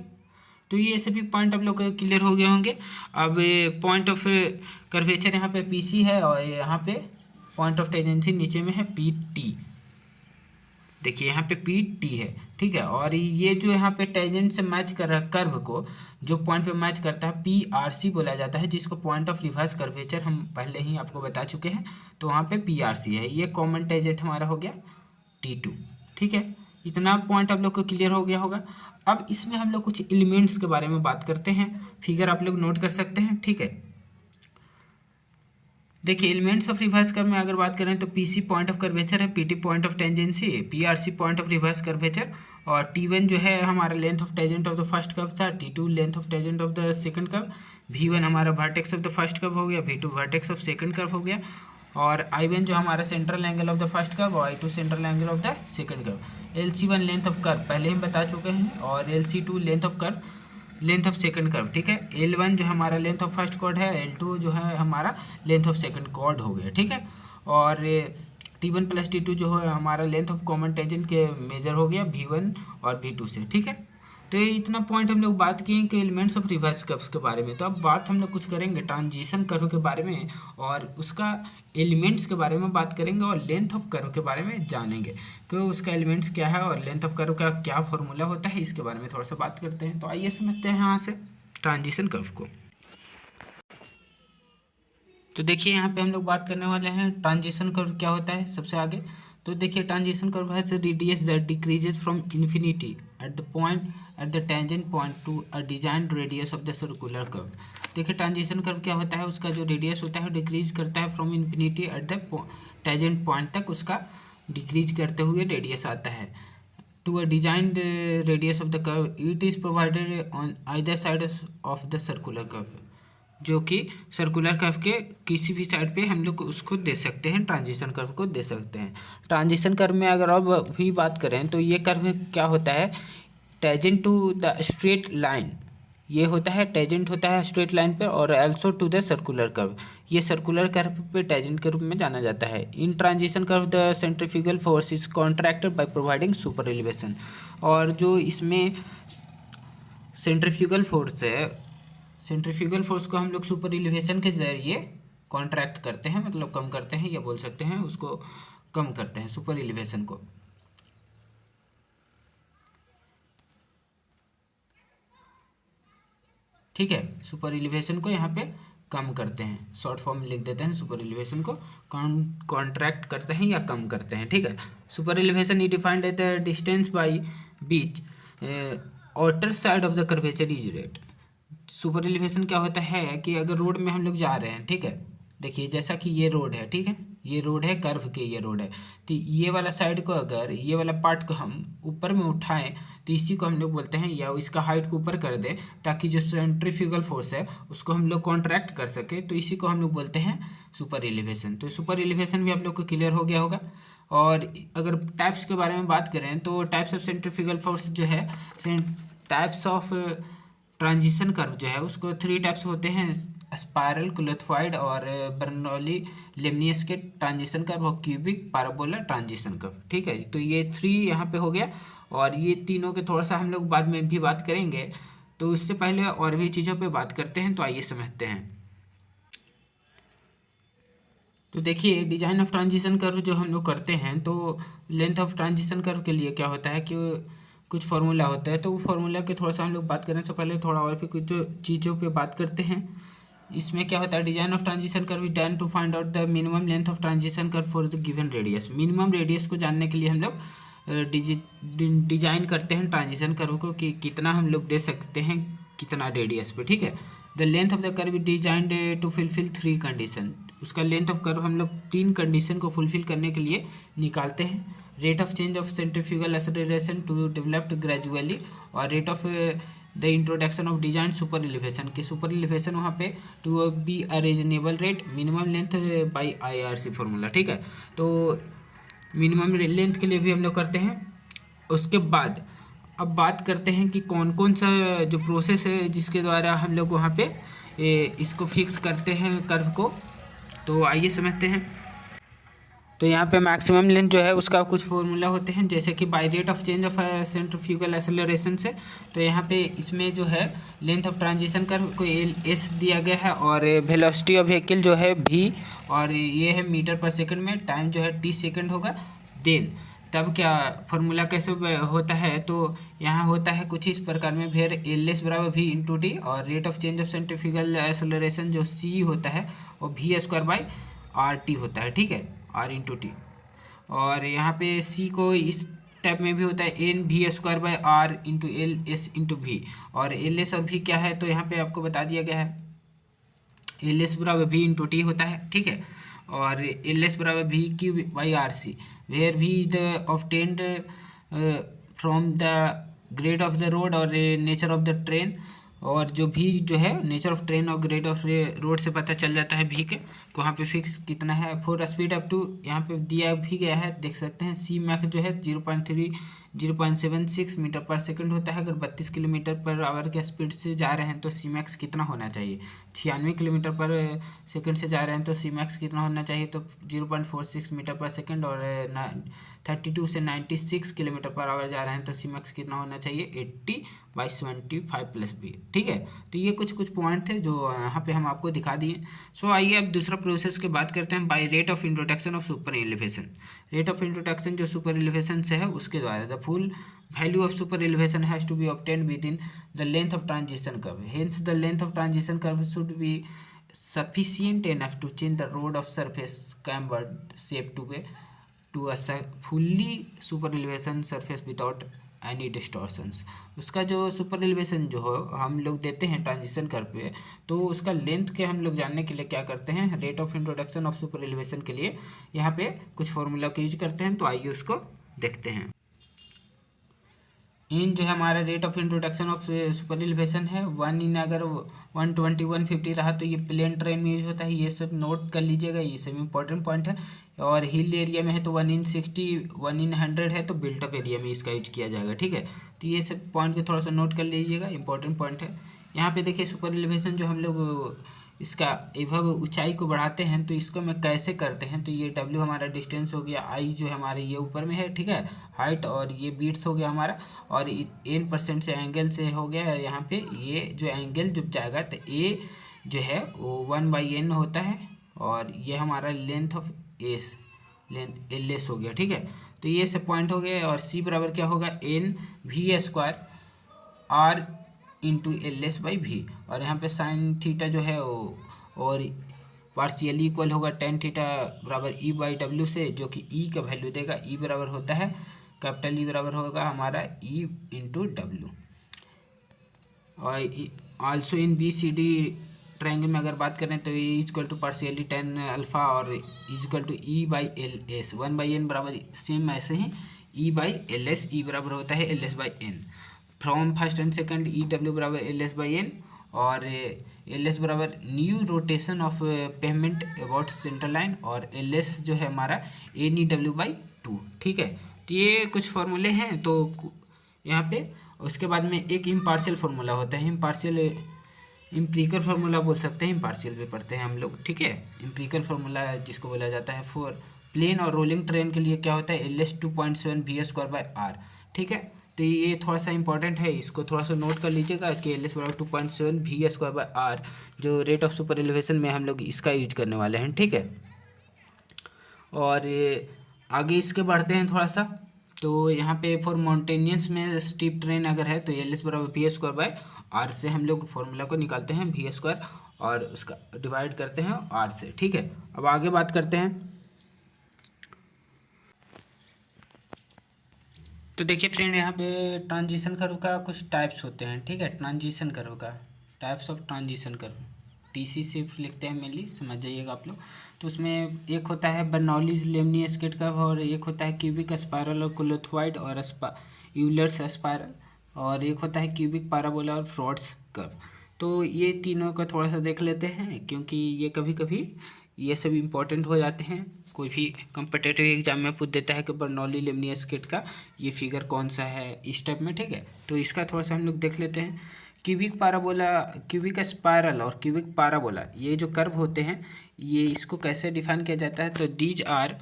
तो ये सभी पॉइंट आप लोग क्लियर हो गए होंगे। अब पॉइंट ऑफ कर्वेचर यहाँ पे PC है और यहाँ पे पॉइंट ऑफ टेंजेंसी नीचे में है PT। देखिए यहाँ पे PT है, ठीक है। और ये जो यहाँ पे टेंजेंट से मैच कर रहा है कर्व को, जो पॉइंट पे मैच करता है PRC बोला जाता है, जिसको पॉइंट ऑफ रिवर्स कर्वेचर हम पहले ही आपको बता चुके हैं। तो वहाँ पे PRC है। ये कॉमन टेंजेंट हमारा हो गया T2, ठीक है। इतना पॉइंट आप लोग को क्लियर हो गया होगा। अब इसमें हम लोग कुछ एलिमेंट्स के बारे में बात करते हैं। फिगर आप लोग नोट कर सकते हैं, ठीक है। देखिए एलिमेंट्स ऑफ रिवर्स कर्व में अगर बात करें तो PC पॉइंट ऑफ कर्वेचर है, PT point of tangency, PRC point of reverse curvature और T1 जो है हमारा length of tangent of the first curve था, T2 length of tangent of the second curve, V1 हमारा vertex of the first curve हो गया, V2 vertex of second curve हो गया और I1 जो हमारा central angle of the first curve और I2 central angle of the second curve. LC1 length of curve पहले हम बता चुके हैं और LC2 length of curve length of second curve, ठीक है। L1 जो हमारा लेंथ ऑफ फर्स्ट कॉर्ड है, L2 जो है हमारा लेंथ ऑफ सेकंड कॉर्ड हो गया, ठीक है। और T1 प्लस T2 जो है हमारा लेंथ ऑफ कॉमन टेंजेंट के मेजर हो गया V1 और V2 से, ठीक है। तो ये इतना पॉइंट हम लोग बात किए कि एलिमेंट्स ऑफ रिवर्स कर्व्स के बारे में। तो अब बात हम लोग कुछ करेंगे ट्रांजिशन कर्व के बारे में और उसका एलिमेंट्स के बारे में बात करेंगे और लेंथ ऑफ कर्व के बारे में जानेंगे कि उसका एलिमेंट्स क्या है और लेंथ ऑफ कर्व का क्या फॉर्मूला होता है, इसके बारे में थोड़ा सा बात करते हैं। तो आइए समझते हैं यहाँ से ट्रांजिशन कर्व को। तो देखिए यहाँ पे हम लोग बात करने वाले हैं ट्रांजिशन कर्व क्या होता है सबसे आगे। तो देखिए transition curve has radius that decreases from infinity at the point at the tangent point to a designed radius of the circular curve. देखिए ट्रांजिशन कर्व क्या होता है, उसका जो रेडियस होता है डिक्रीज करता है from infinity at the tangent point तक, उसका डिक्रीज करते हुए रेडियस आता है to a designed radius of the curve. It is provided on either side of the circular curve, जो कि सर्कुलर कर्व के किसी भी साइड पे हम लोग उसको दे सकते हैं, ट्रांजिशन कर्व को दे सकते हैं। ट्रांजिशन कर्व में अगर अब भी बात करें तो ये कर्व क्या होता है, tangent to the straight line, ये होता है टेंजेंट होता है स्ट्रेट लाइन पे और also to the circular curve, ये सर्कुलर कर्व पे टेंजेंट के रूप में जाना जाता है। In transition curve the centrifugal force is contracted by providing super elevation. और जो इसमें सेंट्रीफ्यूगल फोर्स है, सेंट्रीफ्यूगल फोर्स को हम लोग सुपर एलिवेशन के जरिए कॉन्ट्रैक्ट करते हैं, मतलब कम करते हैं या बोल सकते हैं उसको कम करते हैं सुपर एलिवेशन को। ठीक है, सुपर एलिवेशन को यहाँ पे कम करते हैं, शॉर्ट फॉर्म में लिख देते हैं, सुपर एलिवेशन को कॉन्ट्रैक्ट करते हैं या कम करते हैं। ठीक है, super elevation is defined at the distance by beach outer side of the curvature is rate. Super elevation क्या होता है कि अगर रोड में हम लोग जा रहे हैं, ठीक है, देखिए जैसा कि ये रोड है, ठीक है, ये रोड है कर्व के, ये रोड है, तो ये वाला साइड को अगर ये वाला पार्ट को हम ऊपर में उठाएं तो इसी को हम लोग बोलते हैं, या इसका हाइट को ऊपर कर दें ताकि जो सेंट्रीफ्यूगल फोर्स है उसको हम लोग कॉन्ट्रैक्ट कर सके, तो इसी को हम लोग बोलते हैं सुपर एलिवेशन। तो सुपर एलिवेशन भी आप लोग को क्लियर हो गया होगा। और अगर टाइप्स के बारे में बात करें तो टाइप्स ऑफ सेंट्रीफ्यूगल फोर्स जो है, टाइप्स ऑफ ट्रांजिशन कर्व जो है उसको 3 टाइप्स होते हैं, स्पायरल, क्लोथफॉइड और बर्नौली लेमनियस के ट्रांजिशन कर्व और क्यूबिक पैराबोला ट्रांजिशन कर्व। ठीक है, तो ये 3 यहाँ पे हो गया। और ये तीनों के थोड़ा सा हम लोग बाद में भी बात करेंगे। तो उससे पहले और भी चीज़ों पे बात करते हैं, तो आइए समझते हैं। तो देखिए, डिजाइन ऑफ ट्रांजिशन कर्व जो हम लोग करते हैं, तो लेंथ ऑफ ट्रांजिशन कर्व के लिए क्या होता है कि कुछ फार्मूला होता है। तो वो फार्मूला के थोड़ा सा हम लोग बात करने से पहले थोड़ा और भी कुछ जो चीज़ों पे बात करते हैं। इसमें क्या होता है, design of transition curve is done to find out the minimum length of transition curve for the given radius. Minimum radius को जानने के लिए हम लोग डिजाइन करते हैं ट्रांजिशन कर्व को कि कितना हम लोग दे सकते हैं कितना रेडियस पे, ठीक है। The length of the curve is designed to fulfil 3 condition. उसका लेंथ ऑफ कर्व हम लोग 3 कंडीशन को फुलफिल करने के लिए निकालते हैं। Rate of change of centrifugal acceleration to developed gradually, और rate of the introduction of design super elevation की सुपर एलिवेशन वहाँ पे to be a reasonable rate minimum length by IRC formula, ठीक है। तो मिनिमम लेंथ के लिए भी हम लोग करते हैं। उसके बाद अब बात करते हैं कि कौन कौन सा जो प्रोसेस है जिसके द्वारा हम लोग वहाँ पे इसको फिक्स करते हैं कर्व को। तो आइए समझते हैं। तो यहाँ पे मैक्सिमम लेंथ जो है उसका कुछ फॉर्मूला होते हैं, जैसे कि bye rate of change of centrifugal acceleration से। तो यहाँ पे इसमें जो है लेंथ ऑफ ट्रांजिशन कर्व को S दिया गया है, और वेलोसिटी ऑफ व्हीकल जो है V, और ये है मीटर पर सेकंड में, टाइम जो है 30 सेकंड होगा। देन तब क्या फॉर्मूला कैसे होता है, तो यहाँ होता है कुछ इस प्रकार में, वेयर LS बराबर V इंटू टी, और rate of change of centrifugal acceleration जो C होता है वो V²/RT होता है, ठीक है, R इंटू टी। और यहाँ पे C को इस टाइप में भी होता है NV²/R into LS into V, और LS और V क्या है, तो यहाँ पे आपको बता दिया गया है LS बराबर V इंटू टी होता है, ठीक है। और LS बराबर VQ/RC, where V the obtained from the grade of the road और नेचर ऑफ द ट्रेन, और जो भी जो है नेचर ऑफ ट्रेन और ग्रेड ऑफ रोड से पता चल जाता है भी के वहाँ पे फिक्स कितना है। फॉर स्पीड अप टू यहाँ पे दिया भी गया है, देख सकते हैं। C मैक्स जो है 0.76 मीटर पर सेकंड होता है। अगर 32 किलोमीटर पर आवर के स्पीड से जा रहे हैं तो C मैक्स कितना होना चाहिए, 96 किलोमीटर पर सेकंड से जा रहे हैं तो C मैक्स कितना होना चाहिए, तो 0.46 मीटर पर सेकंड, और 32 से 96 किलोमीटर पर आवर जा रहे हैं तो C मैक्स कितना होना चाहिए, 80/75+B, ठीक है। तो ये कुछ पॉइंट थे जो यहाँ पे हम आपको दिखा दिए। सो आइए अब दूसरा प्रोसेस की बात करते हैं, by rate of introduction of super elevation. Rate of introduction जो सुपर एलिवेशन से है उसके द्वारा the full value of super elevation has to be obtained within the length of transition curve, hence the length of transition curve should be sufficient enough to change the road of surface cambered shape to a fully super elevation surface without any distortions. उसका जो super elevation जो हो हम लोग देते हैं transition curve पे, तो उसका लेंथ के हम लोग जानने के लिए क्या करते हैं, rate of introduction of super elevation के लिए यहाँ पे कुछ फॉर्मूला का यूज करते हैं। तो आइए उसको देखते हैं। इन जो है हमारा rate of introduction of super elevation है 1 इन, अगर 120 150 रहा तो ये प्लेन ट्रेन में यूज होता है, ये सब नोट कर लीजिएगा, ये सब इंपॉर्टेंट पॉइंट है। और हिल एरिया में है तो 1 इन 60, 1 इन 100 है तो बिल्टअप एरिया में इसका यूज किया जाएगा, ठीक है। तो ये सब पॉइंट को थोड़ा सा नोट कर लीजिएगा, इंपॉर्टेंट पॉइंट है। यहाँ पे देखिए सुपर एलिवेशन जो हम लोग इसका एवं ऊंचाई को बढ़ाते हैं तो इसको मैं कैसे करते हैं, तो ये W हमारा डिस्टेंस हो गया, I जो है हमारे ये ऊपर में है, ठीक है, हाइट, और ये बीट्स हो गया हमारा, और N% से एंगल से हो गया है। यहाँ पे ये जो एंगल जुड़ जाएगा तो A जो है वो 1/n होता है, और ये हमारा लेंथ ऑफ LS हो गया, ठीक है। तो ये सब पॉइंट हो गया, और C बराबर क्या होगा, NV² इंटू LS/V, और यहाँ पे साइन थीटा जो है वो और पार्शियली इक्वल होगा tan थीटा बराबर E/W से, जो कि E का वैल्यू देगा। E बराबर होता है कैपिटल E बराबर होगा हमारा E इंटू W। और आल्सो इन BCD ट्रायंगल में अगर बात करें तो E equal to partially tan alpha और इक्वल टू E/LS, 1/n बराबर सेम ऐसे ही E/LS, E बराबर होता है LS/n। From first and second EW बराबर LS/n, और LS बराबर new rotation of payment about central line, और LS जो है हमारा NEW/2, ठीक है। तो ये कुछ फार्मूले हैं। तो यहाँ पे उसके बाद में एक इम्पार्शियल फार्मूला होता है, इम्प्रिकल फार्मूला बोल सकते हैं, इम्पार्शियल भी पढ़ते हैं हम लोग, ठीक है। इम्प्रिकल फार्मूला जिसको बोला जाता है फॉर प्लेन और रोलिंग ट्रेन के लिए क्या होता है, LS 2.7 V²/R, ठीक है। तो ये थोड़ा सा इंपॉर्टेंट है, इसको थोड़ा सा नोट कर लीजिएगा कि एल एस बराबर 2.7 वी स्क्वायर बाय आर, जो रेट ऑफ सुपर एलिवेशन में हम लोग इसका यूज करने वाले हैं, ठीक है। और ये आगे इसके बढ़ते हैं थोड़ा सा, तो यहाँ पे फॉर माउंटेनियंस में स्टीप ट्रेन अगर है तो एल एस बराबर वी स्क्वायर बाय आर से हम लोग फॉर्मूला को निकालते हैं वी स्क्वायर, और उसका डिवाइड करते हैं आर से, ठीक है। अब आगे बात करते हैं। तो देखिए फ्रेंड, यहाँ पे ट्रांजिशन कर्व का कुछ टाइप्स होते हैं, ठीक है। ट्रांजिशन कर्व का types of transition curve TC सिर्फ लिखते हैं मेनली, समझ जाइएगा आप लोग। तो उसमें एक होता है बर्नौलीज लेमनी स्केट कर्व, और एक होता है क्यूबिक स्पायरल और क्लोथवाइड और यूलर्स स्पायरल, और एक होता है क्यूबिक पैराबोला और फ्रॉड्स कर्व। तो ये तीनों का थोड़ा सा देख लेते हैं, क्योंकि ये कभी कभी ये सब इम्पोर्टेंट हो जाते हैं। कोई भी कम्पिटिटिव एग्जाम में पूछ देता है कि बर्नौली लेमनी स्केट का ये फिगर कौन सा है, इस टाइप में, ठीक है। तो इसका थोड़ा सा हम लोग देख लेते हैं। क्यूबिक पैराबोला, क्यूबिक स्पायरल और क्यूबिक पैराबोला, ये जो कर्व होते हैं, ये इसको कैसे डिफाइन किया जाता है, तो these are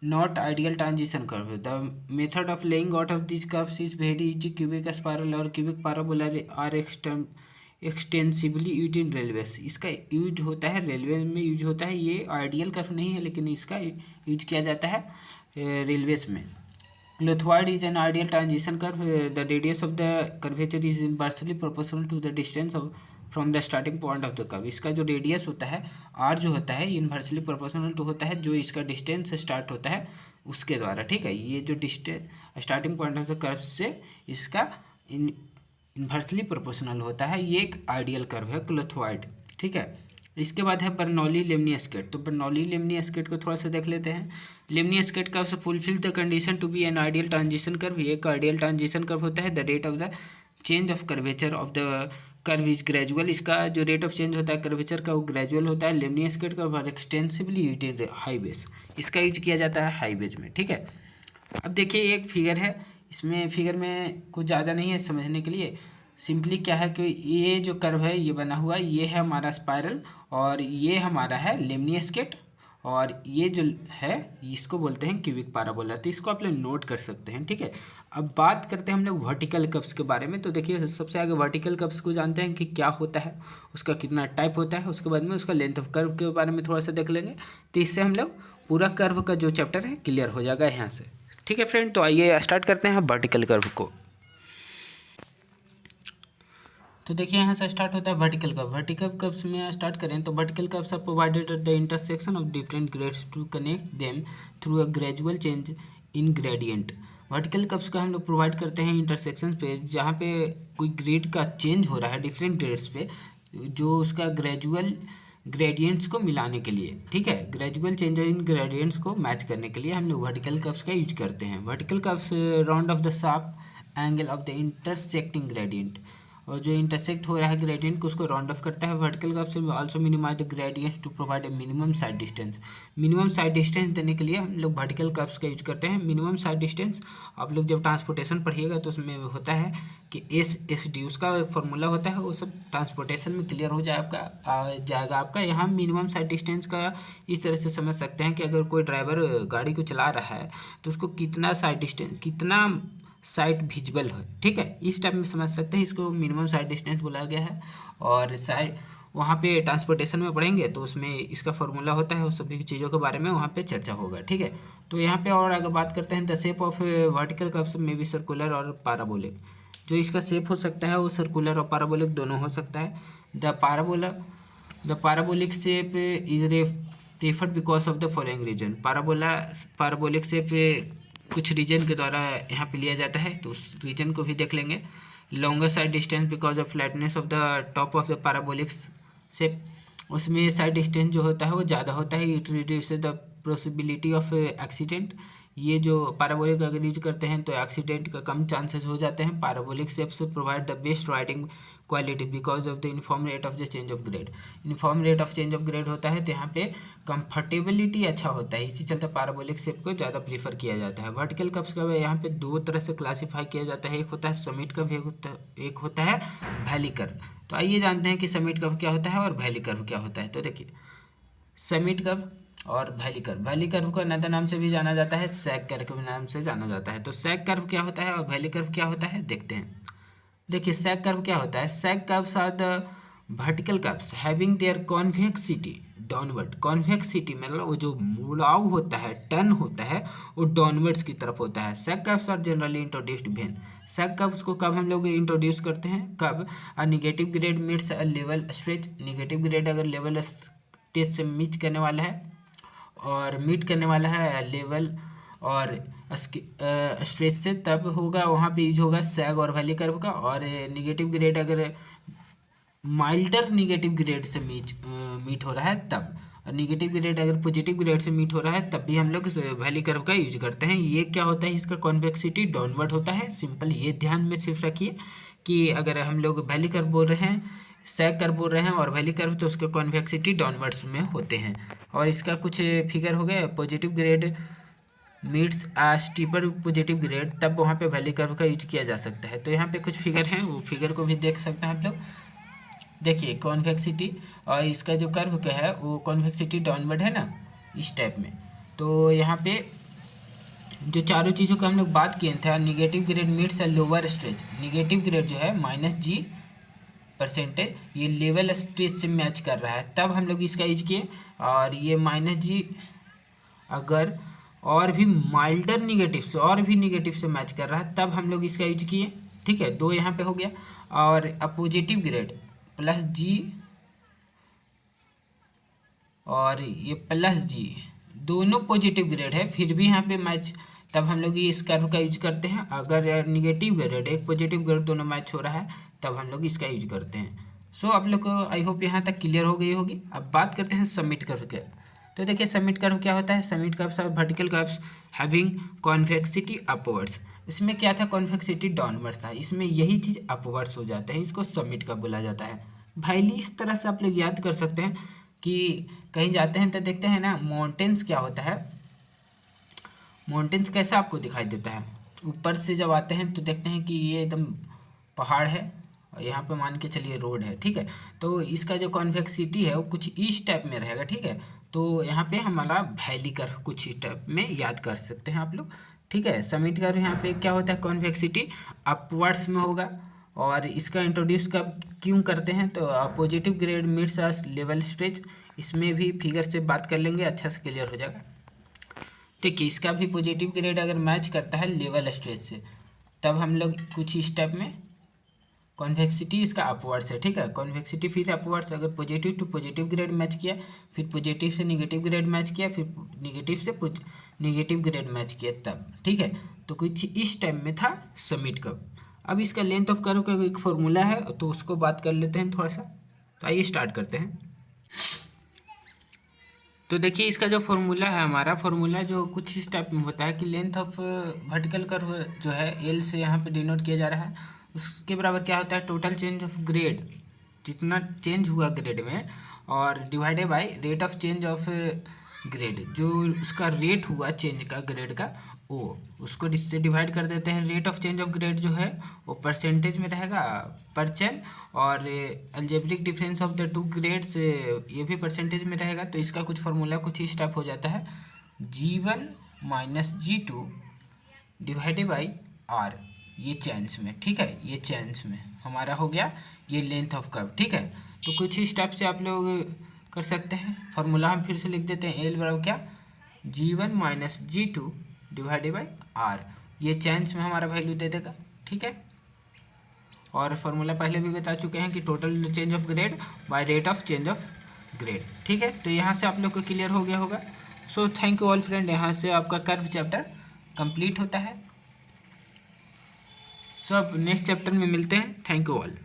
not ideal transition curve. The method of laying out of this curves is very easy. Cubic spiral और cubic parabola are extensively use in railways. इसका यूज होता है रेलवे में, यूज होता है। ये आइडियल कर्व नहीं है, लेकिन इसका यूज किया जाता है रेलवेज में। Clothoid is an ideal transition curve. The radius of the curvature is inversely proportional to the distance from the starting point of the curve. इसका जो रेडियस होता है आर जो होता है, इनवर्सली प्रोपोर्शनल टू होता है जो इसका डिस्टेंस स्टार्ट होता है उसके द्वारा, ठीक है। ये जो distance starting point of the curve से इसका इन्वर्सली प्रोपोर्शनल होता है। ये एक आइडियल कर्व है क्लोथवाइड, ठीक है। इसके बाद है बर्नौली लेमनी स्केट। तो बर्नौली लेमनी स्केट को थोड़ा सा देख लेते हैं। लेमनी स्केट कर्व से fulfil the condition to be an ideal transition curve. ये एक आइडियल ट्रांजिशन कर्व होता है। The rate of the change of curvature of the curve is gradual. इसका जो रेट ऑफ चेंज होता है कर्वेचर का वो ग्रेजुअल होता है। लेमनी स्केट कर्व और एक्सटेंसिवली यूज इन हाईवेज, इसका यूज किया जाता है हाईवेज में, ठीक है। अब देखिए एक फिगर है, इसमें फिगर में कुछ ज़्यादा नहीं है समझने के लिए। सिंपली क्या है कि ये जो कर्व है ये बना हुआ, ये है हमारा स्पाइरल और ये हमारा है लेमनी स्केट, और ये जो है इसको बोलते हैं क्यूबिक पैराबोला। तो इसको आप लोग नोट कर सकते हैं, ठीक है। अब बात करते हैं हम लोग वर्टिकल कर्व्स के बारे में। तो देखिए सबसे आगे वर्टिकल कर्व्स को जानते हैं कि क्या होता है, उसका कितना टाइप होता है। उसके बाद में उसका लेंथ ऑफ कर्व के बारे में थोड़ा सा देख लेंगे। तो इससे हम लोग पूरा कर्व का जो चैप्टर है क्लियर हो जाएगा यहाँ से, ठीक है फ्रेंड। तो आइए स्टार्ट करते हैं वर्टिकल कर्व को। तो देखिए यहाँ से स्टार्ट होता है वर्टिकल कर्व। वर्टिकल कर्व्स में स्टार्ट करें तो vertical curves are provided at the intersection of different grades to connect them through a gradual change in gradient. Vertical curves का हम लोग प्रोवाइड करते हैं इंटरसेक्शन पे, जहाँ पे कोई ग्रेड का चेंज हो रहा है डिफरेंट ग्रेड्स पे, जो उसका ग्रेजुअल ग्रेडियंट्स को मिलाने के लिए, ठीक है। ग्रेजुअल चेंज इन ग्रेडियंट्स को मैच करने के लिए हम लोग वर्टिकल कर्व्स का यूज करते हैं। Vertical curves round of the sharp angle of the intersecting gradient, और जो इंटरसेक्ट हो रहा है ग्रेडियंट को उसको राउंड ऑफ करता है। वर्टिकल कर्व से also minimise the gradients to provide a minimum sight distance. Minimum sight distance देने के लिए हम लोग वर्टिकल कर्व्स का यूज करते हैं। मिनिमम साइड डिस्टेंस आप लोग जब ट्रांसपोर्टेशन पढ़िएगा तो उसमें होता है कि एस डी, उसका एक फार्मूला होता है, वो सब ट्रांसपोर्टेशन में क्लियर हो जाएगा आपका। यहाँ मिनिमम साइड डिस्टेंस का इस तरह से समझ सकते हैं कि अगर कोई ड्राइवर गाड़ी को चला रहा है तो उसको कितना साइड डिस्टेंस, कितना साइड विजिबल है, ठीक है, इस टाइप में समझ सकते हैं। इसको मिनिमम साइड डिस्टेंस बोला गया है। और साइड वहाँ पे ट्रांसपोर्टेशन में पढ़ेंगे तो उसमें इसका फार्मूला होता है, उस सभी चीज़ों के बारे में वहाँ पे चर्चा होगा, ठीक है। तो यहाँ पे और आगे बात करते हैं the shape of vertical curves में भी सर्कुलर और पैराबोलिक। जो इसका शेप हो सकता है वो सर्कुलर और पैराबोलिक दोनों हो सकता है। The parabolic shape is preferred because of the following reason. Parabolic shape कुछ रीजन के द्वारा यहाँ पे लिया जाता है, तो उस रीजन को भी देख लेंगे। Longer side distance because of flatness of the top of the parabolic shape, उसमें साइड डिस्टेंस जो होता है वो ज़्यादा होता है। It reduce the possibility of accident. ये जो पैराबोलिक अगर यूज करते हैं तो एक्सीडेंट का कम चांसेस हो जाते हैं। Parabolic shapes provide the best riding quality because of the uniform rate of the change of grade. Uniform rate of change of grade होता है तो यहाँ पे कंफर्टेबिलिटी अच्छा होता है, इसी चलते पैराबोलिक शेप को ज़्यादा प्रीफर किया जाता है। वर्टिकल कर्व्स का यहाँ पे दो तरह से क्लासीफाई किया जाता है, एक होता है समिट कर्व, एक होता है वैली कर्व। तो आइए जानते हैं कि समिट कर्व क्या होता है और वैली कर्व क्या होता है। तो देखिए समिट कर्व और वैली कर्व को अनदर नाम से भी जाना जाता है, सैग कर्व के नाम से जाना जाता है। तो सैग कर्व क्या होता है और वैली कर्व क्या होता है देखते हैं। देखिए सैग कर्व क्या होता है, sag curves are the vertical curves having their convexity downward. Convexity मतलब वो जो मुड़ाव होता है, टर्न होता है, वो डाउनवर्ड्स की तरफ होता है। Sag curves are generally introduced when, sag curves को कब हम लोग इंट्रोड्यूस करते हैं, कब a negative grade meets a level stretch. Negative grade अगर लेवल स्ट्रेच से मीट करने वाला है लेवल और स्ट्रेच से, तब होगा वहाँ पे यूज होगा सैग और वैली कर्व का। और निगेटिव ग्रेड अगर माइल्डर निगेटिव ग्रेड से मीट हो रहा है तब, और निगेटिव ग्रेड अगर पॉजिटिव ग्रेड से मीट हो रहा है तब भी हम लोग वैली कर्व का यूज करते हैं। ये क्या होता है, इसका कॉन्वेक्सिटी डाउनवर्ड होता है। सिंपल ये ध्यान में सिर्फ रखिए कि अगर हम लोग वैली कर्व बोल रहे हैं, सैग कर्व बोल रहे हैं और वैली कर्व, तो उसके कॉन्वेक्सिटी डाउनवर्ड्स में होते हैं। और इसका कुछ फिगर हो गया, पॉजिटिव ग्रेड मीट्स आ स्टीपर पॉजिटिव ग्रेड, तब वहाँ पे वैली कर्व का यूज किया जा सकता है। तो यहाँ पे कुछ फिगर हैं, वो फिगर को भी देख सकते हैं आप लोग। देखिए कॉन्वेक्सिटी और इसका जो कर्व का है वो कॉन्वेक्सिटी डाउनवर्ड है ना, इस टाइप में। तो यहाँ पे जो चारों चीज़ों का हम लोग बात किए थे, negative grade meets a lower stretch. Negative grade जो है -G%, ये लेवल स्ट्रेच से मैच कर रहा है, तब हम लोग इसका यूज किए। और ये -G अगर और भी माइल्डर निगेटिव से मैच कर रहा है, तब हम लोग इसका यूज किए। ठीक है, दो यहाँ पे हो गया। और अपोजिटिव ग्रेड +G और ये +G दोनों पॉजिटिव ग्रेड है, फिर भी यहाँ पे मैच, तब हम लोग ये इस कर्व का यूज करते हैं। अगर निगेटिव ग्रेड एक पॉजिटिव ग्रेड दोनों मैच हो रहा है, तब हम लोग इसका यूज करते हैं। सो आप लोग को आई होप यहाँ तक क्लियर हो गई होगी। अब बात करते हैं समिट कर्व के। तो देखिए समिट कर्व क्या होता है, समिट कर्व्स और vertical curves having convexity upwards. इसमें क्या था, कॉन्वेक्सिटी डाउनवर्ड्स था, इसमें यही चीज़ अपवर्ड्स हो जाता है, इसको समिट कर्व बोला जाता है। भाईली इस तरह से आप लोग याद कर सकते हैं कि कहीं जाते हैं तो देखते हैं ना, माउंटेन्स क्या होता है, माउंटेन्स कैसा आपको दिखाई देता है, ऊपर से जब आते हैं तो देखते हैं कि ये एकदम पहाड़ है और यहाँ पे मान के चलिए रोड है। ठीक है, तो इसका जो कॉन्वेक्सिटी है वो कुछ इस टाइप में रहेगा। ठीक है, तो यहाँ पे हमारा वैली कर्व कुछ इस टाइप में याद कर सकते हैं आप लोग। ठीक है, समिट कर्व यहाँ पे क्या होता है, कॉन्वेक्सिटी अपवर्ड्स में होगा। और इसका इंट्रोड्यूस कब क्यों करते हैं, तो positive grade meets a level stretch, इसमें भी फिगर से बात कर लेंगे, अच्छा से क्लियर हो जाएगा। ठीक है, इसका भी पॉजिटिव ग्रेड अगर मैच करता है लेवल स्ट्रेच से, तब हम लोग कुछ इस टाइप में कॉन्वेक्सिटी इसका अपवर्ड्स है। ठीक है, कॉन्वेक्सिटी फिर अपवर्ड्स, अगर positive to positive grade match किया, फिर पॉजिटिव से निगेटिव ग्रेड मैच किया, फिर निगेटिव से निगेटिव ग्रेड मैच किया तब। ठीक है, तो कुछ इस टाइप में था समिट कर्व। अब इसका लेंथ ऑफ कर्व का एक फॉर्मूला है, तो उसको बात कर लेते हैं थोड़ा सा। तो आइए स्टार्ट करते हैं। तो देखिए इसका जो फॉर्मूला है, हमारा फॉर्मूला जो कुछ इस टाइप में होता है कि लेंथ ऑफ वर्टिकल कर्व जो है एल से यहाँ पे डिनोट किया जा रहा है, उसके बराबर क्या होता है, टोटल चेंज ऑफ ग्रेड, जितना चेंज हुआ ग्रेड में, और divided by rate of change of grade, जो उसका रेट हुआ चेंज का ग्रेड का, वो उसको इससे डिवाइड कर देते हैं। Rate of change of grade जो है वो परसेंटेज में रहेगा %, और algebraic difference of the two grades ये भी परसेंटेज में रहेगा। तो इसका कुछ फार्मूला कुछ ही स्टेप हो जाता है, G1 - G2 divided by R, ये चेंज में। ठीक है, ये चेंज में हमारा हो गया ये लेंथ ऑफ कर्व। ठीक है, तो कुछ ही स्टेप से आप लोग कर सकते हैं। फार्मूला हम फिर से लिख देते हैं, एल बराबर क्या, G1 - G2 divided by R, ये चेंज में हमारा वैल्यू दे देगा। ठीक है, और फार्मूला पहले भी बता चुके हैं कि total change of grade bye rate of change of grade. ठीक है, तो यहाँ से आप लोग को क्लियर हो गया होगा। So thank you all friend, यहाँ से आपका कर्व चैप्टर कंप्लीट होता है। सो अब नेक्स्ट चैप्टर में मिलते हैं। Thank you all.